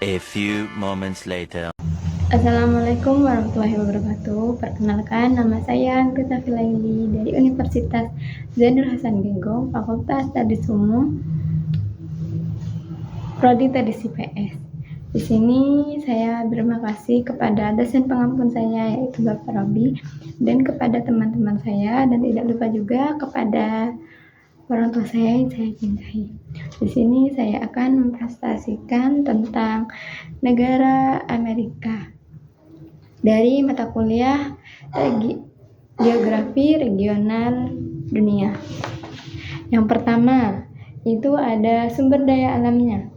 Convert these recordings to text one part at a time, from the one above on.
A few moments later. Assalamualaikum warahmatullahi wabarakatuh. Perkenalkan, nama saya Grita Filaili dari Universitas Zainul Hasan Genggong, Fakultas Tadis Umum, Prodi Tadis IPS. Di sini saya berterima kasih kepada dosen pengampun saya, yaitu Bapak Robi, dan kepada teman-teman saya, dan tidak lupa juga kepada orang tua saya yang saya cintai. Di sini saya akan mempresentasikan tentang negara Amerika dari mata kuliah Geografi Regional Dunia. Yang pertama, itu ada sumber daya alamnya.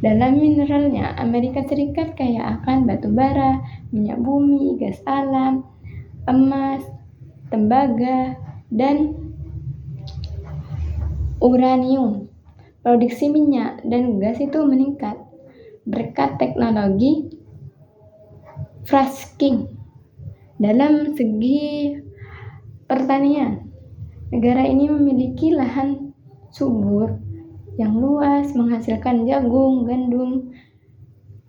Dalam mineralnya, Amerika Serikat kaya akan batu bara, minyak bumi, gas alam, emas, tembaga, dan uranium. Produksi minyak dan gas itu meningkat berkat teknologi fracking. Dalam segi pertanian, negara ini memiliki lahan subur yang luas, menghasilkan jagung, gandum,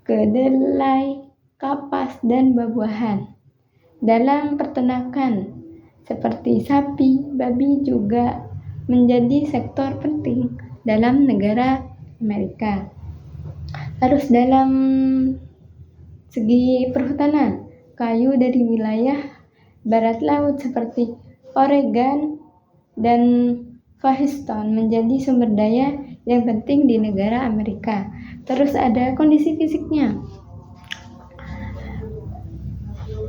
kedelai, kapas, dan buah-buahan. Dalam peternakan seperti sapi, babi juga menjadi sektor penting dalam negara Amerika. Terus dalam segi perhutanan, kayu dari wilayah barat laut seperti Oregon dan Washington menjadi sumber daya yang penting di negara Amerika. Terus ada kondisi fisiknya.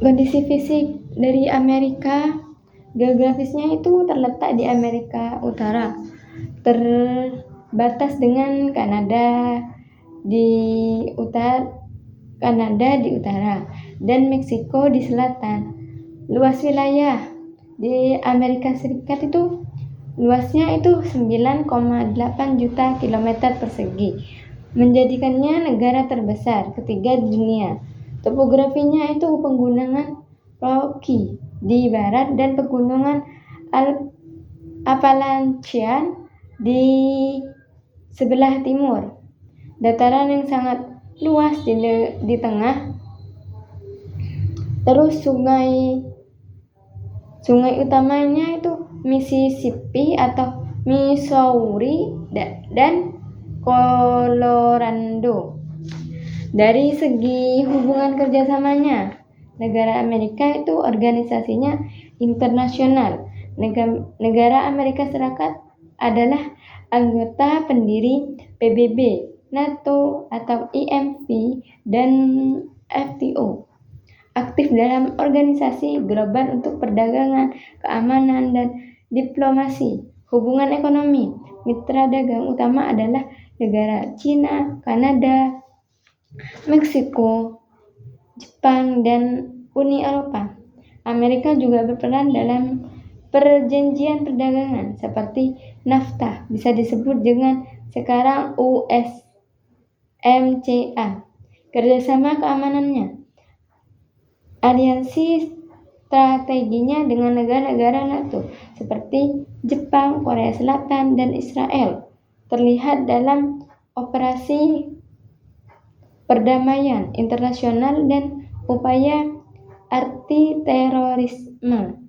Kondisi fisik dari Amerika, geografisnya itu terletak di Amerika Utara, terbatas dengan Kanada di utara dan Meksiko di selatan. Luas wilayah di Amerika Serikat itu luasnya itu 9,8 juta kilometer persegi, menjadikannya negara terbesar ketiga di dunia. Topografinya itu pegunungan Rocky di barat dan pegunungan Appalachian di sebelah timur. Dataran yang sangat luas di tengah. Terus sungai utamanya itu Mississippi atau Missouri dan Colorado. Dari segi hubungan kerjasamanya, negara Amerika itu organisasinya internasional. Negara Amerika Serikat adalah anggota pendiri PBB, NATO atau IMF dan WTO. Aktif dalam organisasi global untuk perdagangan, keamanan, dan diplomasi. Hubungan ekonomi, mitra dagang utama adalah negara Cina, Kanada, Meksiko, Jepang, dan Uni Eropa. Amerika juga berperan dalam perjanjian perdagangan seperti NAFTA, bisa disebut dengan sekarang USMCA. Kerjasama keamanannya, aliansi strateginya dengan negara-negara NATO seperti Jepang, Korea Selatan, dan Israel terlihat dalam operasi perdamaian internasional dan upaya anti-terorisme.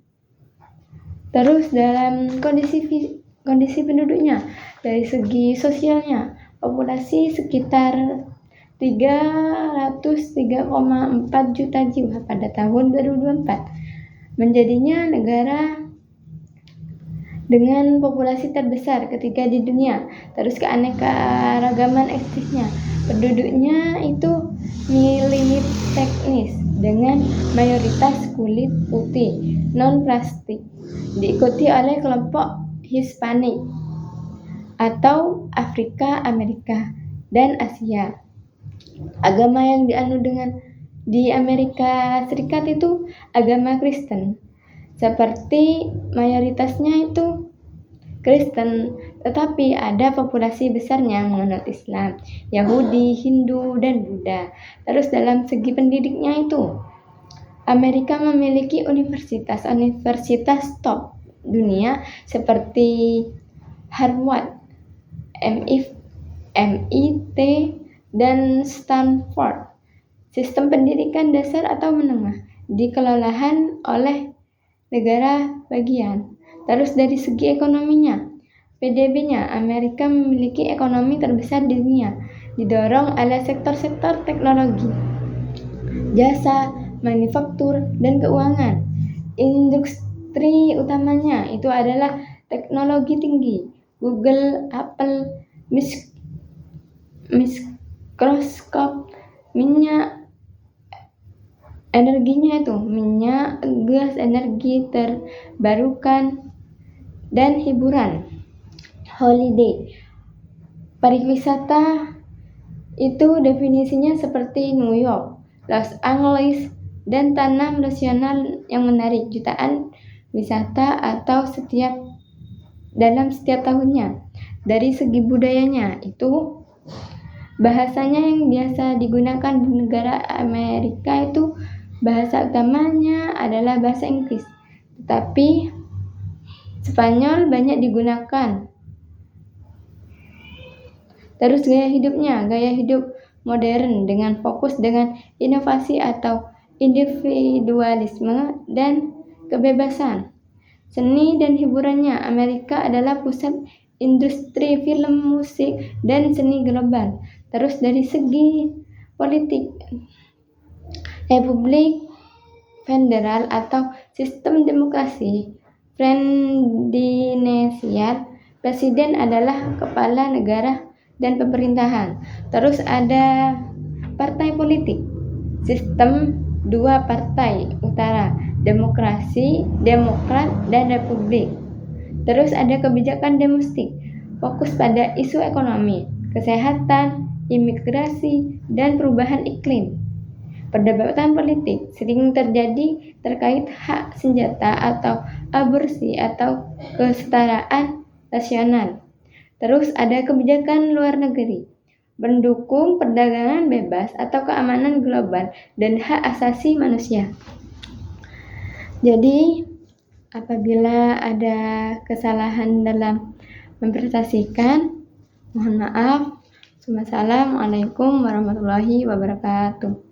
Terus dalam kondisi penduduknya, dari segi sosialnya, populasi sekitar 303,4 juta jiwa pada tahun 2024, menjadinya negara dengan populasi terbesar ketiga di dunia. Terus keanekaragaman etnisnya, penduduknya itu militif teknis dengan mayoritas kulit putih non-plastik, diikuti oleh kelompok Hispanik atau Afrika, Amerika, dan Asia. Agama yang dianut di Amerika Serikat itu agama Kristen, seperti mayoritasnya itu Kristen, tetapi ada populasi besarnya menganut Islam, Yahudi, Hindu, dan Buddha. Terus dalam segi pendidiknya itu, Amerika memiliki universitas top dunia seperti Harvard, MIT, dan Stanford. Sistem pendidikan dasar atau menengah dikelolaan oleh negara bagian. Terus dari segi ekonominya, PDB-nya, Amerika memiliki ekonomi terbesar di dunia, didorong oleh sektor-sektor teknologi, jasa, manufaktur, dan keuangan. Industri utamanya itu adalah teknologi tinggi, Google, Apple, Microsoft, minyak, energinya itu minyak, gas, energi terbarukan, dan hiburan. Holiday, pariwisata itu definisinya seperti New York, Los Angeles, dan tanah nasional yang menarik jutaan wisata atau dalam setiap tahunnya. Dari segi budayanya itu bahasanya yang biasa digunakan di negara Amerika itu bahasa utamanya adalah bahasa Inggris, tetapi Spanyol banyak digunakan. Terus gaya hidupnya, gaya hidup modern dengan fokus dengan inovasi atau individualisme dan kebebasan. Seni dan hiburannya, Amerika adalah pusat industri film, musik, dan seni global. Terus dari segi politik, Republik Federal atau sistem demokrasi presidensial, presiden adalah kepala negara dan pemerintahan. Terus ada partai politik, sistem dua partai utara, Demokrat, dan Republik. Terus ada kebijakan domestik, fokus pada isu ekonomi, kesehatan, imigrasi, dan perubahan iklim. Perdebatan politik sering terjadi terkait hak senjata atau aborsi atau kesetaraan nasional. Terus ada kebijakan luar negeri, mendukung perdagangan bebas atau keamanan global dan hak asasi manusia. Jadi, apabila ada kesalahan dalam mempresentasikan, mohon maaf. Wassalamualaikum warahmatullahi wabarakatuh.